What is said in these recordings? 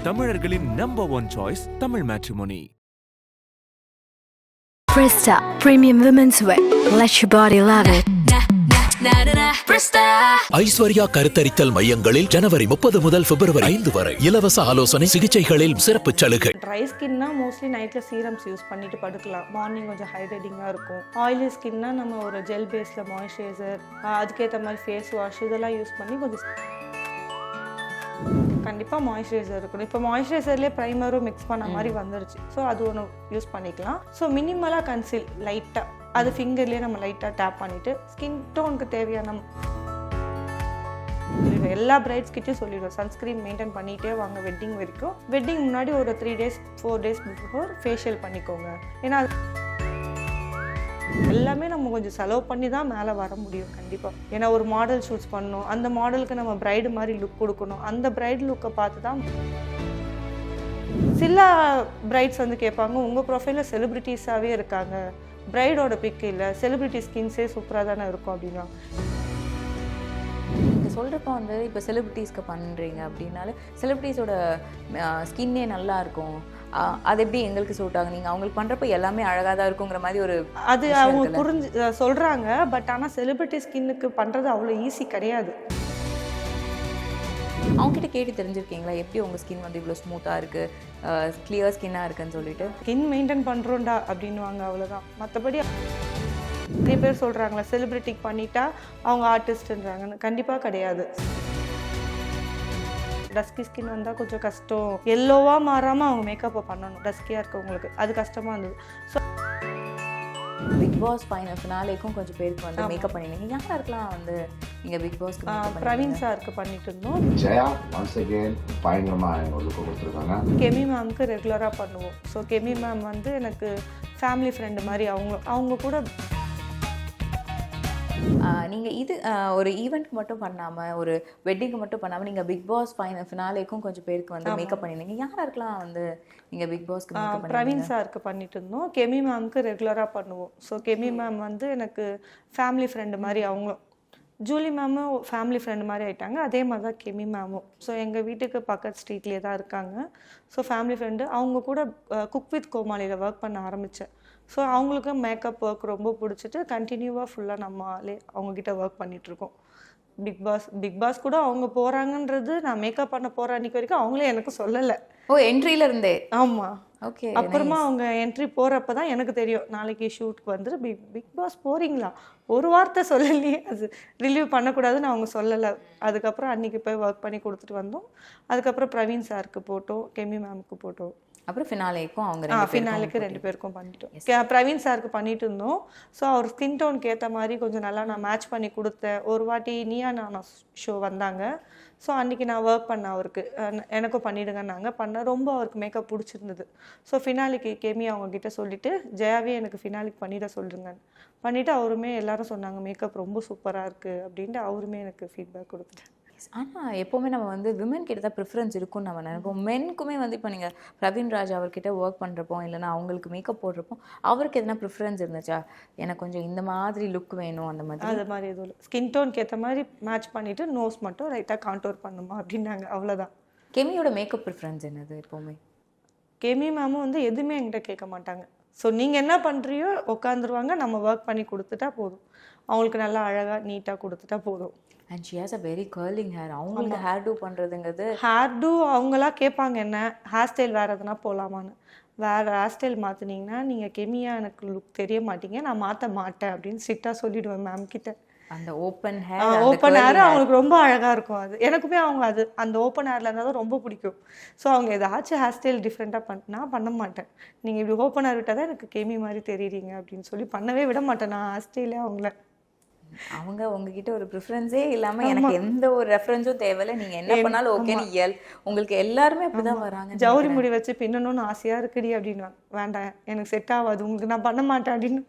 தமிழர்களின் number 1 choice Tamil matrimony. Presta Premium Women's Wear. Let your body love it. Aishwarya கருத்தரித்தல் மையங்களில் ஜனவரி 30 முதல் பிப்ரவரி 5 வரை இலவச ஆலோசனை சிகிச்சைகளில் சிறப்பு சலுகை. ட்ரை ஸ்கின்னா மோஸ்ட்லி நைட்ல சீரம்ஸ் யூஸ் பண்ணிட்டு படுக்கலாம். மார்னிங் கொஞ்சம் ஹைட்ரேட்டிங்காக இருக்கும். ஆயிலி ஸ்கின்னா நம்ம ஒரு ஜெல் பேஸ்ல மாய்ஸ்சரைசர், அதுக்கேற்ற மாதிரி ஃபேஸ் வாஷ் இதெல்லாம் யூஸ் பண்ணி கொஞ்சம் கண்டிப்பாக மாய்ஸ்சரைசர் இருக்கணும். இப்போ மாய்ஸ்சரைசர்லேயே ப்ரைமரும் மிக்ஸ் பண்ண மாதிரி வந்துருச்சு. ஸோ அது ஒன்று யூஸ் பண்ணிக்கலாம். ஸோ மினிமலாக கன்சீல் லைட்டாக அது ஃபிங்கர்லேயே நம்ம லைட்டாக டேப் பண்ணிவிட்டு ஸ்கின் டோனுக்கு தேவையான எல்லா பிரைட்ஸ் கிட்டையும் சொல்லிடுவோம், சன்ஸ்க்ரீன் மெயின்டைன் பண்ணிகிட்டே வாங்க வெட்டிங் வரைக்கும். வெட்டிங் முன்னாடி ஒரு 3 days 4 days பிஃபோர் ஃபேஷியல் பண்ணிக்கோங்க. ஏன்னா எல்லாமே நம்ம கொஞ்சம் செலவு பண்ணி தான் மேலே வர முடியும் கண்டிப்பாக. ஏன்னா ஒரு மாடல் ஷூட்ஸ் பண்ணணும், அந்த மாடலுக்கு நம்ம பிரைடு மாதிரி லுக் கொடுக்கணும். அந்த பிரைட் லுக்கை பார்த்து தான் சில பிரைட்ஸ் வந்து கேட்பாங்க, உங்கள் ப்ரொஃபைலில் செலிப்ரிட்டிஸாகவே இருக்காங்க, பிரைடோட பிக் இல்லை, செலிப்ரிட்டி ஸ்கின்ஸே சூப்பராக தானே இருக்கும் அப்படின்னா. நீங்கள் சொல்கிறப்ப வந்து இப்போ செலிப்ரிட்டிஸ்க்கு பண்ணுறீங்க அப்படின்னால செலிப்ரிட்டிஸோட ஸ்கின்னே நல்லா இருக்கும், அது எப்படி எங்களுக்கு சூட் ஆகும், நீங்கள் அவங்களுக்கு பண்ணுறப்ப எல்லாமே அழகாக தான் இருக்குங்கிற மாதிரி ஒரு அது அவங்க புரிஞ்சு சொல்கிறாங்க. பட் ஆனால் செலிப்ரிட்டி ஸ்கின்னுக்கு பண்ணுறது அவ்வளோ ஈஸி கிடையாது. அவங்ககிட்ட கேட்டு தெரிஞ்சிருக்கீங்களா எப்படி உங்கள் ஸ்கின் வந்து இவ்வளோ ஸ்மூத்தாக இருக்குது, கிளியர் ஸ்கின்னாக இருக்குன்னு சொல்லிட்டு? ஸ்கின் மெயின்டைன் பண்ணுறோண்டா அப்படின்வாங்க, அவ்வளோதான். மற்றபடி நிறைய பேர் சொல்கிறாங்களா செலிப்ரிட்டிக்கு பண்ணிட்டா அவங்க ஆர்டிஸ்ட்ன்றாங்கன்னு. கண்டிப்பாக கிடையாது. டஸ்கி ஸ்கின் வந்தால் கொஞ்சம் கஷ்டம். எல்லோவாக மாறாமல் அவங்க மேக்கப்பை பண்ணணும். டஸ்கியாக இருக்கவங்களுக்கு அது கஷ்டமாக இருந்தது. ஸோ பிக் பாஸ் ஃபினாலேக்கும் கொஞ்சம் பேருக்கு வந்து மேக்கப் பண்ணிருந்தீங்க. யாரா இருக்கலாம் வந்து நீங்கள் பிக் பாஸ்க்கு? பிரவீன் சாருக்கு பண்ணிட்டு இருந்தோம். ஜெயா ஒன்ஸ் அகெயின் பயங்கரமாக ஒரு லுக் கொடுத்துருக்காங்க. கெமி மேம்க்கு ரெகுலராக பண்ணுவோம். ஸோ கெமி மேம் வந்து எனக்கு ஃபேமிலி ஃப்ரெண்டு மாதிரி. அவங்க கூட நீங்கள் இது ஒரு ஈவெண்ட்க்கு மட்டும் பண்ணாமல், ஒரு வெட்டிங்க்கு மட்டும் பண்ணாமல் நீங்கள் பிக் பாஸ் ஃபினாலேக்கும் கொஞ்சம் பேருக்கு வந்து மேக்கப் பண்ணியிருந்தீங்க. யாரா இருக்கலாம் வந்து நீங்கள் பிக் பாஸ்க்கு? பிரவீன் சாருக்கு பண்ணிட்டு இருந்தோம். கெமி மேம்க்கு ரெகுலராக பண்ணுவோம். ஸோ கெமி மேம் வந்து எனக்கு ஃபேமிலி ஃப்ரெண்டு மாதிரி. அவங்களும் ஜூலி மேமும் ஃபேமிலி ஃப்ரெண்டு மாதிரி ஆகிட்டாங்க. அதே மாதிரி தான் கெமி மேமும். ஸோ எங்கள் வீட்டுக்கு பக்கத்து ஸ்ட்ரீட்லேயே தான் இருக்காங்க. So family friend. அவங்க கூட குக் வித் கோமாளியில் ஒர்க் பண்ண ஆரம்பித்தேன். ஸோ அவங்களுக்கும் மேக்கப் ஒர்க் ரொம்ப பிடிச்சிட்டு கண்டினியூவாக ஃபுல்லாக நம்மளே அவங்கக்கிட்ட ஒர்க் பண்ணிகிட்ருக்கோம். பிக் பாஸ் கூட அவங்க போகிறாங்கன்றது நான் மேக்கப் பண்ண போகிற அன்றைக்கி வரைக்கும் அவங்களே எனக்கு சொல்லலை. என்ட்ரியில இருந்தே? ஆமாம். ஓகே. அப்புறமா அவங்க என்ட்ரி போகிறப்ப தான் எனக்கு தெரியும், நாளைக்கு ஷூட்டுக்கு வந்துட்டு பிக் பாஸ் போகிறீங்களா, ஒரு வார்த்தை சொல்லலையே, அது ரிலீவ் பண்ணக்கூடாதுன்னு அவங்க சொல்லலை. அதுக்கப்புறம் அன்றைக்கி போய் ஒர்க் பண்ணி கொடுத்துட்டு வந்தோம். அதுக்கப்புறம் பிரவீன் சாருக்கு போட்டோம், கெமி மேமுக்கு போட்டோம். அப்புறம் ஃபினாலேக்கும் அவங்க ஃபினாலுக்கு 2 பேருக்கும் பண்ணிட்டோம். பிரவீன் சாருக்கு பண்ணிட்டு இருந்தோம். ஸோ அவர் ஸ்கின் டோனுக்கு ஏற்ற மாதிரி கொஞ்சம் நல்லா நான் மேட்ச் பண்ணி கொடுத்தேன். ஒரு வாட்டி நீயா நானா ஷோ வந்தாங்க. ஸோ அன்றைக்கி நான் ஒர்க் பண்ணேன் அவருக்கு, எனக்கும் பண்ணிவிடுங்கன்னாங்க. ரொம்ப அவருக்கு மேக்கப் பிடிச்சிருந்தது. ஸோ ஃபினாலிக்கு கெமி அவங்கக்கிட்ட சொல்லிவிட்டு ஜெயாவே எனக்கு ஃபினாலிக்கு பண்ணிட சொல்லுங்கன்னு பண்ணிவிட்டு அவருமே எல்லாரும் சொன்னாங்க மேக்கப் ரொம்ப சூப்பராக இருக்குது அப்படின்ட்டு அவருமே எனக்கு ஃபீட்பேக் கொடுத்துட்டேன். ஆனால் எப்போவுமே நம்ம வந்து விமன் கிட்ட தான் ப்ரிஃபரன்ஸ் இருக்கும்னு நம்ம நினைப்போம். மென்க்குமே வந்து இப்போ நீங்கள் பிரவீன் ராஜ் அவர்கிட்ட ஒர்க் பண்ணுறப்போ இல்லைனா அவங்களுக்கு மேக்கப் போடுறப்போ அவருக்கு எதனா ப்ரிஃபரன்ஸ் இருந்துச்சா, எனக்கு கொஞ்சம் இந்த மாதிரி லுக் வேணும் அந்த மாதிரி? அது மாதிரி எதுவும் இல்லை. ஸ்கின் டோனுக்கு ஏற்ற மாதிரி மேட்ச் பண்ணிவிட்டு நோஸ் மட்டும் லைட்டாக கான்டோர் பண்ணுமா அப்படின்னாங்க, அவ்வளோதான். கெமியோட மேக்கப் ப்ரிஃபரன்ஸ் என்னது எப்போவுமே? கெமி மேமும் வந்து எதுவுமே என்கிட்ட கேட்க மாட்டாங்க. ஸோ நீங்கள் என்ன பண்ணுறியோ உட்காந்துருவாங்க, நம்ம ஒர்க் பண்ணி கொடுத்துட்டா போதும். அவங்களுக்கு நல்லா அழகாக நீட்டாக கொடுத்துட்டா போதும். And she has a very curling hair. அவங்களுக்கு ஹேர் டூ பண்ணுறதுங்கிறது, ஹேர் டூ அவங்களா கேட்பாங்க என்ன ஹேர் ஸ்டைல் வேறு எதுனா போகலாமான்னு. வேறு ஹேர் ஸ்டைல் மாற்றினீங்கன்னா நீங்கள் கெமியாக எனக்கு லுக் தெரிய மாட்டீங்க, நான் மாற்ற மாட்டேன் அப்படின்னு ஸ்ட்ரிக்டாக சொல்லிவிடுவேன் மேம் கிட்ட. அந்த ஓப்பன் ஹேர் அவங்களுக்கு ரொம்ப அழகாக இருக்கும். அது எனக்குமே அந்த ஓப்பன் ஹேரில் இருந்தால் தான் ரொம்ப பிடிக்கும். ஸோ அவங்க ஏதாச்சும் ஹேர் ஸ்டைல் டிஃப்ரெண்ட்டாக நான் பண்ண மாட்டேன். நீங்கள் இப்படி ஓப்பன் ஹேர் விட்டால் தான் எனக்கு கெமி மாதிரி தெரியுறீங்க அப்படின்னு சொல்லி பண்ணவே விட மாட்டேன் நான் ஹேர் ஸ்டைலே அவங்கள. அவங்க உங்ககிட்ட ஒரு ப்ரிஃபரன்ஸே இல்லாமல் எனக்கு எந்த ஒரு ரெஃபரன்ஸும் தேவையில்லை, நீங்கள் என்ன பண்ணாலும் ஓகேன்னு உங்களுக்கு எல்லாருமே அப்படிதான் வராங்க. ஜவுரி முடி வச்சு பின்னணும்னு ஆசையாக இருக்குடி அப்படின்னு. வேண்டாம் எனக்கு செட் ஆகாது, உங்களுக்கு நான் பண்ண மாட்டேன் அப்படின்னு.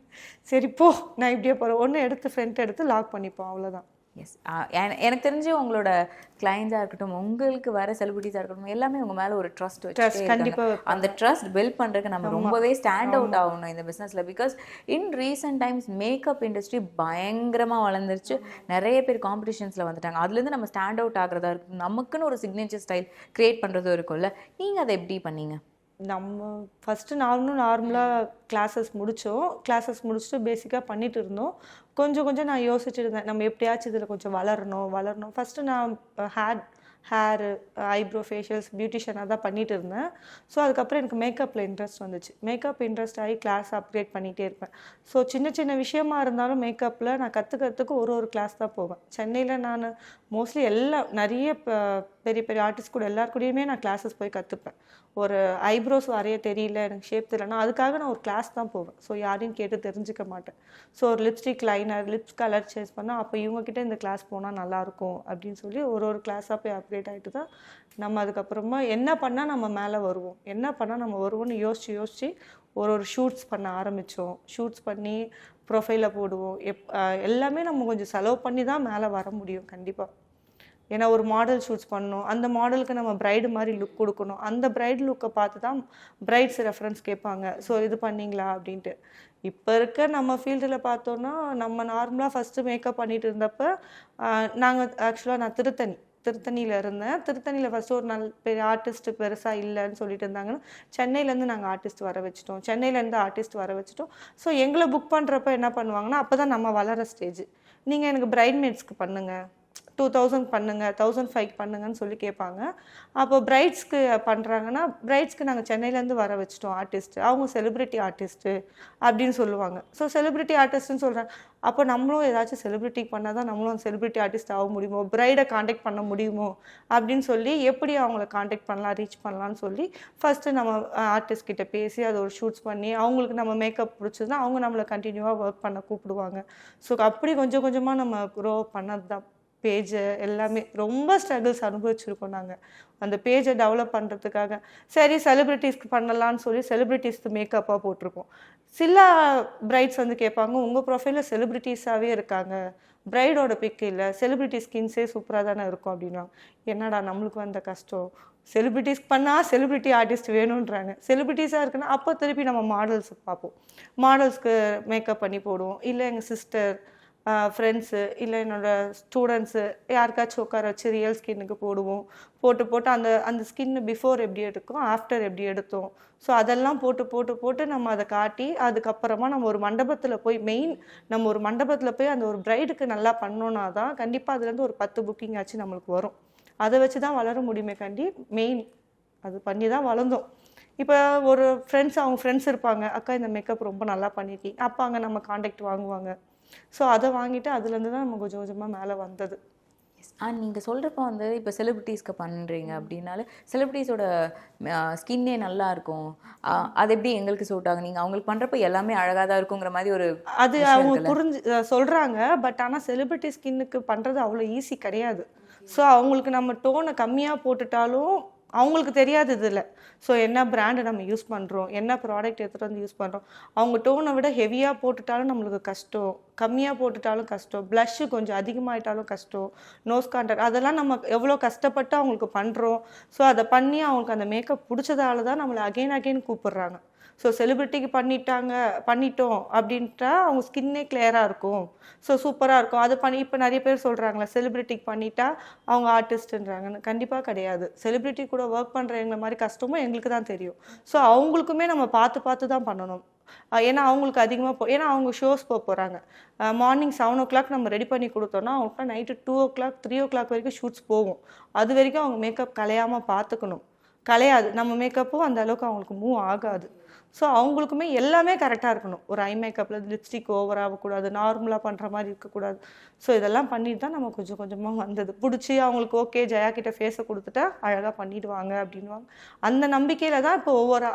சரி போ நான் இப்படியே போகிறேன். ஒன்று எடுத்து ஃப்ரண்ட் எடுத்து லாக் பண்ணிப்போம், அவ்வளோதான். எஸ். எனக்கு தெரிஞ்சு உங்களோட கிளைண்ட்ஸாக இருக்கட்டும், உங்களுக்கு வர செலிபிரிட்டிஸாக இருக்கட்டும், எல்லாமே உங்கள் மேலே ஒரு ட்ரஸ்ட் வச்சு கண்டிப்பா அந்த ட்ரஸ்ட் பில்ட் பண்ணுறதுக்கு நம்ம ரொம்பவே ஸ்டாண்ட் அவுட் ஆகணும் இந்த பிஸ்னஸில். Because in recent times makeup industry பயங்கரமாக வளர்ந்துருச்சு. நிறைய பேர் காம்படிஷன்ஸில் வந்துட்டாங்க. அதுலேருந்து நம்ம ஸ்டாண்ட் அவுட் ஆகிறதா இருக்கும், நமக்குன்னு ஒரு சிக்னேச்சர் ஸ்டைல் க்ரியேட் பண்ணுறதும் இருக்கும்ல. நீங்கள் அதை எப்படி பண்ணீங்க? நம்ம ஃபஸ்ட்டு நார்மலாக கிளாஸஸ் முடிச்சுட்டு பேசிக்காக பண்ணிட்டு இருந்தோம். கொஞ்சம் நான் யோசிச்சுட்டு இருந்தேன், நம்ம எப்படியாச்சும் இதில் கொஞ்சம் வளரணும். ஃபஸ்ட்டு நான் ஹேரு, ஐப்ரோ, ஃபேஷியல்ஸ், பியூட்டிஷியனாக தான் பண்ணிகிட்டு இருந்தேன். ஸோ அதுக்கப்புறம் எனக்கு மேக்கப்பில் இன்ட்ரெஸ்ட் வந்துச்சு. மேக்கப் இன்ட்ரெஸ்ட் ஆகி கிளாஸ் அப்கிரேட் பண்ணிகிட்டே இருப்பேன். ஸோ சின்ன விஷயமா இருந்தாலும் மேக்கப்பில் நான் கற்றுக்கிறதுக்கு ஒரு கிளாஸ் தான் போவேன். சென்னையில் நான் மோஸ்ட்லி நிறைய பெரிய ஆர்டிஸ்ட் கூட எல்லாருக்கூடையுமே நான் கிளாஸஸ் போய் கற்றுப்பேன். ஒரு ஐப்ரோஸ் வரைய தெரியல, எனக்கு ஷேப் தெரியலனா அதுக்காக நான் ஒரு கிளாஸ் தான் போவேன். ஸோ யாரையும் கேட்டு தெரிஞ்சுக்க மாட்டேன். ஸோ ஒரு lipstick liner, lips colour change பண்ணால் அப்போ இவங்ககிட்ட இந்த கிளாஸ் போனால் நல்லாயிருக்கும் அப்படின்னு சொல்லி ஒரு கிளாஸாக போய் அப்கிரேட் ஆகிட்டு தான் நம்ம அதுக்கப்புறமா என்ன பண்ணால் நம்ம மேலே வருவோம்னு யோசித்து ஒரு ஷூட்ஸ் பண்ண ஆரம்பித்தோம். ஷூட்ஸ் பண்ணி ப்ரொஃபைலில் போடுவோம். எல்லாமே நம்ம கொஞ்சம் செலவு பண்ணி தான் மேலே வர முடியும் கண்டிப்பாக. ஏன்னா ஒரு மாடல் ஷூட்ஸ் பண்ணணும், அந்த மாடலுக்கு நம்ம பிரைடு மாதிரி லுக் கொடுக்கணும். அந்த பிரைடு லுக்கை பார்த்து தான் பிரைட்ஸ் ரெஃபரன்ஸ் கேட்பாங்க. ஸோ இது பண்ணிங்களா அப்படின்ட்டு. இப்போ இருக்க நம்ம ஃபீல்டில் பார்த்தோன்னா நம்ம நார்மலாக ஃபஸ்ட்டு மேக்கப் பண்ணிட்டு இருந்தப்போ நான் திருத்தணியில் இருந்தேன். திருத்தணியில் ஃபஸ்ட்டு ஒரு பெரிய ஆர்டிஸ்ட்டு பெருசாக இல்லைன்னு சொல்லிட்டு இருந்தாங்கன்னா சென்னையிலேருந்து நாங்கள் ஆர்டிஸ்ட் வர வச்சிட்டோம். ஸோ எங்களை புக் பண்ணுறப்ப என்ன பண்ணுவாங்கன்னா, அப்போ தான் நம்ம வளர ஸ்டேஜ். நீங்கள் எனக்கு பிரைட்மேட்ஸ்க்கு பண்ணுங்கள், 2000 பண்ணுங்க, 1500 பண்ணுங்கன்னு சொல்லி கேட்பாங்க. அப்போ பிரைட்ஸ்க்கு பண்ணுறாங்கன்னா, பிரைட்ஸ்க்கு நாங்கள் சென்னையிலேருந்து வர வச்சிட்டோம் ஆர்டிஸ்ட்டு, அவங்க செலிப்ரிட்டி ஆர்டிஸ்ட்டு அப்படின்னு சொல்லுவாங்க. ஸோ செலிப்ரிட்டி ஆர்டிஸ்ட்டுன்னு சொல்கிறாங்க. அப்போ நம்மளும் ஏதாச்சும் செலிப்ரிட்டிக்கு பண்ணால் தான் நம்மளும் செலிப்ரிட்டி ஆர்டிஸ்ட் ஆக முடியுமோ, பிரைடை காண்டாக்ட் பண்ண முடியுமோ அப்படின்னு சொல்லி எப்படி அவங்கள காண்டாக்ட் பண்ணலாம், ரீச் பண்ணலான்னு சொல்லி ஃபஸ்ட்டு நம்ம ஆர்டிஸ்ட் கிட்ட பேசி அதை ஒரு ஷூட்ஸ் பண்ணி அவங்களுக்கு நம்ம மேக்கப் பிடிச்சதுன்னா அவங்க நம்மளை கண்டினியூவாக ஒர்க் பண்ண கூப்பிடுவாங்க. ஸோ அப்படி கொஞ்சமாக நம்ம க்ரோ பண்ணது தான். பேஜை எல்லாமே ரொம்ப ஸ்ட்ரகிள்ஸ் அனுபவிச்சிருக்கோம் நாங்கள் அந்த பேஜை டெவலப் பண்ணுறதுக்காக. சரி செலிப்ரிட்டிஸ்க்கு பண்ணலான்னு சொல்லி செலிப்ரிட்டிஸ்க்கு மேக்கப்பாக போட்டிருக்கோம். சில பிரைட்ஸ் வந்து கேட்பாங்க, உங்கள் ப்ரொஃபைலில் செலிப்ரிட்டிஸாகவே இருக்காங்க, பிரைடோட பிக் இல்லை, செலிப்ரிட்டி ஸ்கின்ஸே சூப்பராக தானே இருக்கும் அப்படின்வாங்க. என்னடா நம்மளுக்கு வந்த கஷ்டம், செலிப்ரிட்டிஸ்க்கு பண்ணால் செலிப்ரிட்டி ஆர்டிஸ்ட் வேணுன்றாங்க. செலிப்ரிட்டிஸாக இருக்குன்னா அப்போ திருப்பி நம்ம மாடல்ஸ் பார்ப்போம், மாடல்ஸ்க்கு மேக்கப் பண்ணி போடுவோம். இல்லை எங்கள் சிஸ்டர், ஃப்ரெண்ட்ஸு, இல்லை என்னோடய ஸ்டூடெண்ட்ஸு யாருக்காச்சும் உட்கார வச்சு ரியல் ஸ்கின்னுக்கு போட்டு அந்த ஸ்கின்னு பிஃபோர் எப்படி எடுக்கும், ஆஃப்டர் எப்படி எடுத்தோம். ஸோ அதெல்லாம் போட்டு நம்ம அதை காட்டி அதுக்கப்புறமா நம்ம ஒரு மண்டபத்தில் போய் அந்த ஒரு பிரைடுக்கு நல்லா பண்ணோன்னா தான் கண்டிப்பாக அதுலேருந்து ஒரு 10 புக்கிங் ஆச்சு நம்மளுக்கு வரும். அதை வச்சு தான் வளர முடியுமே மெயின் அது பண்ணி தான் வளர்ந்தோம். இப்போ ஒரு அவங்க ஃப்ரெண்ட்ஸ் இருப்பாங்க, அக்கா இந்த மேக்கப் ரொம்ப நல்லா பண்ணியிருக்கீங்க, அப்போ அங்கே நம்ம காண்டாக்ட் வாங்குவாங்க. ஸோ அதை வாங்கிட்டு அதுலேருந்து தான் நம்ம கொஞ்சமாக மேலே வந்தது. நீங்கள் சொல்கிறப்ப வந்து இப்போ செலிப்ரிட்டிஸ்க்கு பண்ணுறீங்க அப்படின்னாலே செலிப்ரிட்டிஸோட ஸ்கின்னே நல்லா இருக்கும், அது எப்படி எங்களுக்கு சூட் ஆகும், நீங்கள் அவங்களுக்கு பண்ணுறப்ப எல்லாமே அழகாக தான் இருக்குங்கிற மாதிரி ஒரு அது அவங்க சொல்கிறாங்க. பட் ஆனால் செலிப்ரிட்டி ஸ்கின்னுக்கு பண்ணுறது அவ்வளோ ஈஸி கிடையாது. ஸோ அவங்களுக்கு நம்ம டோனை கம்மியாக போட்டுட்டாலும் அவங்களுக்கு தெரியாது இதில். ஸோ என்ன பிராண்டை நம்ம யூஸ் பண்ணுறோம், என்ன ப்ராடக்ட் எடுத்துகிட்டு வந்து யூஸ் பண்ணுறோம். அவங்க டோனை விட ஹெவியாக போட்டுட்டாலும் நம்மளுக்கு கஷ்டம், கம்மியாக போட்டுட்டாலும் கஷ்டம், ப்ளஷ்ஷு கொஞ்சம் அதிகமாகிட்டாலும் கஷ்டம், நோஸ் கான்டாக்ட் அதெல்லாம் நம்ம எவ்வளோ கஷ்டப்பட்டு அவங்களுக்கு பண்ணுறோம். ஸோ அதை பண்ணி அவங்களுக்கு அந்த மேக்கப் பிடிச்சதால தான் நம்மளை அகெயின் கூப்பிடுறாங்க. ஸோ செலிப்ரிட்டிக்கு பண்ணிட்டோம் அப்படின்ட்டா அவங்க ஸ்கின்னே கிளியராக இருக்கும், ஸோ சூப்பராக இருக்கும். அது இப்போ நிறைய பேர் சொல்கிறாங்களே செலிப்ரிட்டிக்கு பண்ணிட்டா அவங்க ஆர்டிஸ்ட்டுன்றாங்கன்னு. கண்டிப்பாக கிடையாது. செலிப்ரிட்டி கூட ஒர்க் பண்ணுறவங்கள மாதிரி கஷ்டமும் எங்களுக்கு தான் தெரியும். ஸோ அவங்களுக்குமே நம்ம பார்த்து தான் பண்ணணும். ஏன்னா அவங்களுக்கு அதிகமாக ஏன்னா அவங்க ஷோஸ் போகிறாங்க. மார்னிங் 7 o'clock நம்ம ரெடி பண்ணி கொடுத்தோன்னா அவங்களுக்கு நைட்டு 2 o'clock 3 o'clock வரைக்கும் ஷூட்ஸ் போகும். அது வரைக்கும் அவங்க மேக்கப் கலையாமல் பார்த்துக்கணும். கலையாது, நம்ம மேக்கப்பும் அந்த அளவுக்கு அவங்களுக்கு மூவ் ஆகாது. ஸோ அவங்களுக்குமே எல்லாமே கரெக்டாக இருக்கணும். ஒரு ஐ மேக்கப்பில் லிப்ஸ்டிக் ஓவர் ஆகக்கூடாது, நார்மலாக பண்ணுற மாதிரி இருக்கக்கூடாது. ஸோ இதெல்லாம் பண்ணிட்டு தான் நம்ம கொஞ்சமாக வந்தது. பிடிச்சி அவங்களுக்கு ஓகே ஜெயா கிட்ட ஃபேஸை கொடுத்துட்டா அழகாக பண்ணிடுவாங்க அப்படின்வாங்க. அந்த நம்பிக்கையில் தான் இப்போ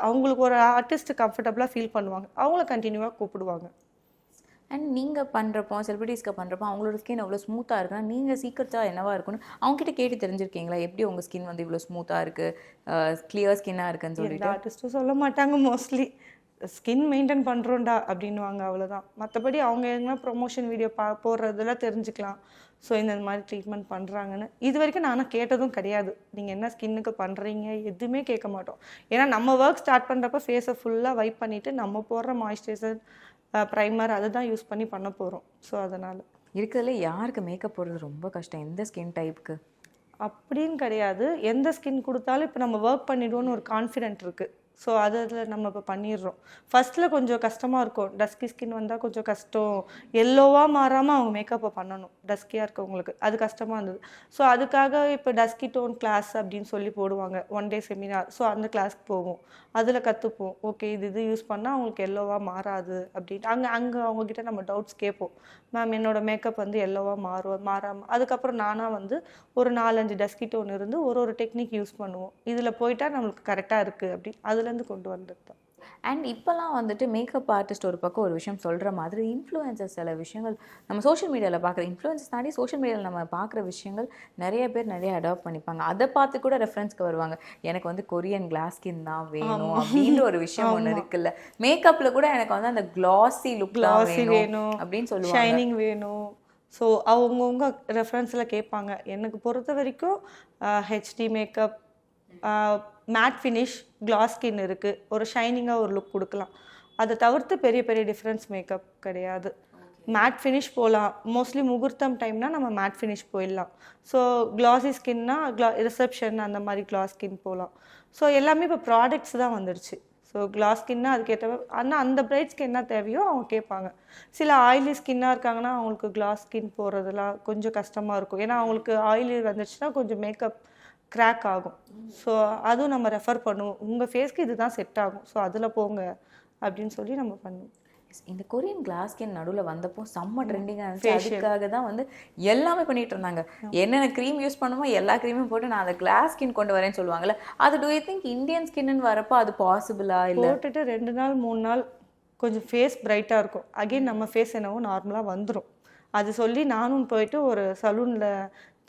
அவங்களுக்கு ஒரு ஆர்டிஸ்ட் கம்ஃபர்டபுளாக ஃபீல் பண்ணுவாங்க, அவங்கள கண்டினியூவாக கூப்பிடுவாங்க. அண்ட் நீங்கள் பண்ணுறப்போ செலிப்ரிட்டிஸ்க்கு பண்ணுறப்போ அவங்களோட ஸ்கின் அவ்வளோ ஸ்மூத்தாக இருக்குன்னா நீங்கள் சீக்கிரட்டாக என்னவா இருக்குன்னு அவங்ககிட்ட கேட்டு தெரிஞ்சிருக்கீங்களா, எப்படி உங்கள் ஸ்கின் வந்து இவ்வளோ ஸ்மூத்தாக இருக்குது, கிளியர் ஸ்கின்னாக இருக்குன்னு சொல்லிட்டு? ஆர்டிஸ்ட்டும் சொல்ல மாட்டாங்க, மோஸ்ட்லி ஸ்கின் மெயின்டைன் பண்ணுறோண்டா அப்படின்வாங்க, அவ்வளோதான். மற்றபடி அவங்க எங்கன்னா ப்ரொமோஷன் வீடியோ போடுறதெல்லாம் தெரிஞ்சுக்கலாம். ஸோ இந்த மாதிரி ட்ரீட்மெண்ட் பண்ணுறாங்கன்னு இது வரைக்கும் நானும் கேட்டதும் கிடையாது. நீங்கள் என்ன ஸ்கின்னுக்கு பண்ணுறீங்க எதுவுமே கேட்க மாட்டோம். ஏன்னா நம்ம ஒர்க் ஸ்டார்ட் பண்ணுறப்ப ஃபேஸை ஃபுல்லாக வைப் பண்ணிவிட்டு நம்ம போடுற மாய்ஸ்சரைசர் ப்ரைமர் அதை தான் யூஸ் பண்ணி பண்ண போகிறோம். ஸோ அதனால் இருக்கிறதுல யாருக்கு மேக்கப் போடுறது ரொம்ப கஷ்டம், எந்த ஸ்கின் டைப்புக்கு? அப்படின்னு கிடையாது. எந்த ஸ்கின் கொடுத்தாலும் இப்போ நம்ம ஒர்க் பண்ணிடுவோன்னு ஒரு கான்ஃபிடென்ட் இருக்குது. ஸோ அதில் நம்ம இப்போ பண்ணிடுறோம். ஃபஸ்ட்டில் கொஞ்சம் கஷ்டமாக இருக்கும். டஸ்கி ஸ்கின் வந்தால் கொஞ்சம் கஷ்டம். எல்லோவாக மாறாமல் அவங்க மேக்கப்பை பண்ணணும் டஸ்கியாக இருக்கவங்களுக்கு. அது கஷ்டமாக இருந்தது. ஸோ அதுக்காக இப்போ டஸ்கி டோன் கிளாஸ் அப்படின்னு சொல்லி போடுவாங்க, 1 day செமினார். ஸோ அந்த கிளாஸ்க்கு போவோம், அதில் கற்றுப்போம். ஓகே இது யூஸ் பண்ணால் அவங்களுக்கு எல்லோவாக மாறாது அப்படின்ட்டு அங்கே அவங்கக்கிட்ட நம்ம டவுட்ஸ் கேட்போம். மேம் என்னோடய மேக்கப் வந்து எல்லோவாக மாறாமல். அதுக்கப்புறம் நானாக வந்து ஒரு 4-5 டஸ்கி டோன் இருந்து ஒரு டெக்னிக் யூஸ் பண்ணுவோம். இதில் போயிட்டால் நம்மளுக்கு கரெக்டாக இருக்குது அப்படி அதுலேருந்து கொண்டு வந்தது தான். அண்ட் இப்போல்லாம் வந்துட்டு மேக்கப் ஆர்டிஸ்ட் ஒரு பக்கம் ஒரு விஷயம் சொல்கிற மாதிரி இன்ஃப்ளூயன்சர்ஸ் சில விஷயங்கள் நம்ம சோஷியல் மீடியாவில் பார்க்குற இன்ஃப்ளூயன்சஸ் தாண்டி சோஷியல் மீடியாவில் நம்ம பார்க்குற விஷயங்கள் நிறைய பேர் நிறைய அடாப்ட் பண்ணிப்பாங்க. அதை பார்த்து கூட ரெஃபரன்ஸ்க்கு வருவாங்க. எனக்கு வந்து கொரியன் கிளாஸ் ஸ்கின் தான் வேணும் அப்படின்ற ஒரு விஷயம் ஒன்று இருக்குல்ல. மேக்கப்பில் கூட எனக்கு வந்து அந்த கிளாஸி லுக் வேணும் அப்படின்னு சொல்லுவாங்க, ஷைனிங் வேணும். ஸோ அவங்கவுங்க ரெஃபரன்ஸில் கேட்பாங்க. எனக்கு பொறுத்த வரைக்கும் HD makeup, matte finish, class skin இருக்குது, ஒரு ஷைனிங்காக ஒரு லுக் கொடுக்கலாம். அதை தவிர்த்து பெரிய பெரிய டிஃப்ரென்ஸ் மேக்கப் கிடையாது. மேட் ஃபினிஷ் போகலாம். மோஸ்ட்லி முகூர்த்தம் டைம்னா நம்ம மேட் ஃபினிஷ் போயிடலாம். ஸோ கிளாஸி ஸ்கின்னா ரிசப்ஷன் அந்த மாதிரி கிளாஸ் ஸ்கின் போகலாம். ஸோ எல்லாமே இப்போ ப்ராடக்ட்ஸ் தான் வந்துடுச்சு. ஸோ கிளாஸ் ஸ்கின்னா அதுக்கேற்ற ஆனால் அந்த பிரைட்ஸ்க்கு என்ன தேவையோ அவங்க கேட்பாங்க. சில ஆயிலி ஸ்கின்னாக இருக்காங்கன்னா அவங்களுக்கு கிளாஸ் ஸ்கின் போகிறதுலாம் கொஞ்சம் கஷ்டமாக இருக்கும். ஏன்னா அவங்களுக்கு ஆயிலி வந்துடுச்சுன்னா கொஞ்சம் மேக்கப் கிராக் ஆகும். ஸோ அதுவும் நம்ம ரெஃபர் பண்ணுவோம். உங்கள் ஃபேஸ்க்கு இது தான் செட் ஆகும், ஸோ அதில் போங்க அப்படின்னு சொல்லி நம்ம பண்ணுவோம். இந்த கொரியன் கிளாஸ் ஸ்கின் நடுவில் வந்தப்போ செம்ம ட்ரெண்டிங்காக இருந்துச்சு. அதுக்காக தான் வந்து எல்லாமே பண்ணிட்டு இருந்தாங்க. என்னென்ன க்ரீம் யூஸ் பண்ணுமோ எல்லா க்ரீமும் போட்டு நான் அந்த கிளாஸ் ஸ்கின் கொண்டு வரேன்னு சொல்லுவாங்கல்ல. அது டூ யூ திங்க் இந்தியன் ஸ்கின்னு வரப்போ அது பாசிபிளா? இல்லை போட்டுட்டு 2 நாள் 3 நாள் கொஞ்சம் ஃபேஸ் பிரைட்டாக இருக்கும். அகெயின் நம்ம ஃபேஸ் என்னவோ நார்மலாக வந்துடும். அது சொல்லி நானும் போயிட்டு ஒரு சலூனில்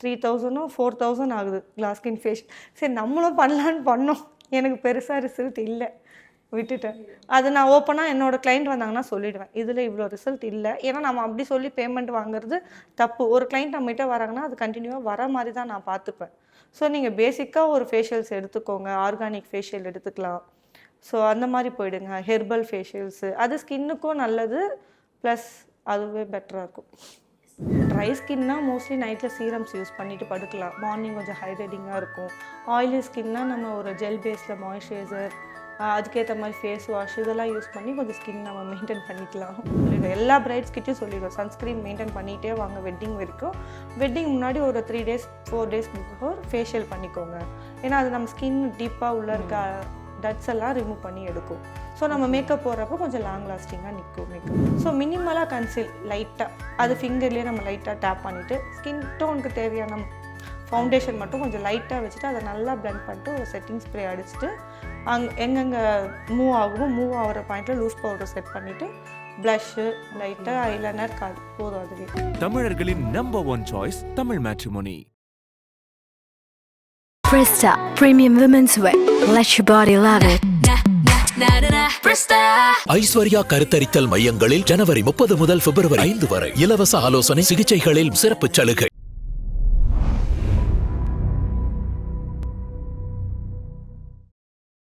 3000 4000 ஆகுது கிளாஸ் ஸ்கின் ஃபேஷியல். சரி நம்மளும் பண்ணலான்னு பண்ணோம். எனக்கு பெருசாக ரிசல்ட் இல்லை, விட்டுட்டேன். அது நான் ஓப்பனாக என்னோடய கிளைண்ட் வந்தாங்கன்னா சொல்லிவிடுவேன், இதில் இவ்வளோ ரிசல்ட் இல்லை. ஏன்னா நம்ம அப்படி சொல்லி பேமெண்ட் வாங்குறது தப்பு. ஒரு கிளைண்ட் நம்மகிட்ட வராங்கன்னா அது கண்டினியூவாக வர மாதிரி தான் நான் பார்த்துப்பேன். ஸோ நீங்கள் பேசிக்காக ஒரு ஃபேஷியல்ஸ் எடுத்துக்கோங்க, ஆர்கானிக் ஃபேஷியல் எடுத்துக்கலாம். ஸோ அந்த மாதிரி போயிடுங்க. ஹெர்பல் ஃபேஷியல்ஸு அது ஸ்கின்னுக்கும் நல்லது, ப்ளஸ் அதுவே பெட்டராக இருக்கும். ட்ரை ஸ்கின்னா மோஸ்ட்லி நைட்டில் சீரம்ஸ் யூஸ் பண்ணிவிட்டு படுக்கலாம். மார்னிங் கொஞ்சம் ஹைட்ரேட்டிங்காக இருக்கும். ஆயிலி ஸ்கின்னா நம்ம ஒரு ஜெல் பேஸில் மாய்ஸ்சரைசர், அதுக்கேற்ற மாதிரி ஃபேஸ் வாஷ் இதெல்லாம் யூஸ் பண்ணி கொஞ்சம் ஸ்கின் நம்ம மெயின்டைன் பண்ணிக்கலாம். எல்லா பிரைட்ஸ்கிட்டையும் சொல்லிடுவோம், சன்ஸ்க்ரீன் மெயின்டைன் பண்ணிகிட்டே வாங்க வெட்டிங் வரைக்கும். வெட்டிங் முன்னாடி ஒரு 3 days 4 days பிஃபோர் ஃபேஷியல் பண்ணிக்கோங்க. ஏன்னா அது நம்ம ஸ்கின் டீப்பாக உள்ளே இருக்க டட்ஸ் எல்லாம் ரிமூவ் பண்ணி எடுக்கும். ஸோ நம்ம மேக்கப் போடுறப்போ கொஞ்சம் லாங் லாஸ்டிங்காக நிற்கும் மேக்கப். ஸோ மினிமலாக கன்சீல் லைட்டாக அது ஃபிங்கர்லேயே நம்ம லைட்டாக டேப் பண்ணிவிட்டு ஸ்கின் டோனுக்கு தேவையான ஃபவுண்டேஷன் மட்டும் கொஞ்சம் லைட்டாக வச்சுட்டு அதை நல்லா பிளெண்ட் பண்ணிட்டு ஒரு செட்டிங் ஸ்ப்ரே அடிச்சுட்டு எங்கெங்கே மூவ் ஆகுமோ மூவ் ஆகிற பாயிண்டில் லூஸ் பவுடர் செட் பண்ணிவிட்டு ப்ளஷ்ஷு லைட்டாக ஐலைனர் கால் போதும். அதுவே தமிழர்களின் number 1 choice Tamil matrimony. Presta Premium Women's Wear. Let your body love it. Aishwarya கருத்தரித்தல் மையங்களில் ஜனவரி 30 முதல் பிப்ரவரி 5 வரை இலவச ஆலோசனை சிகிச்சைகளில் சிறப்பு சலுகை.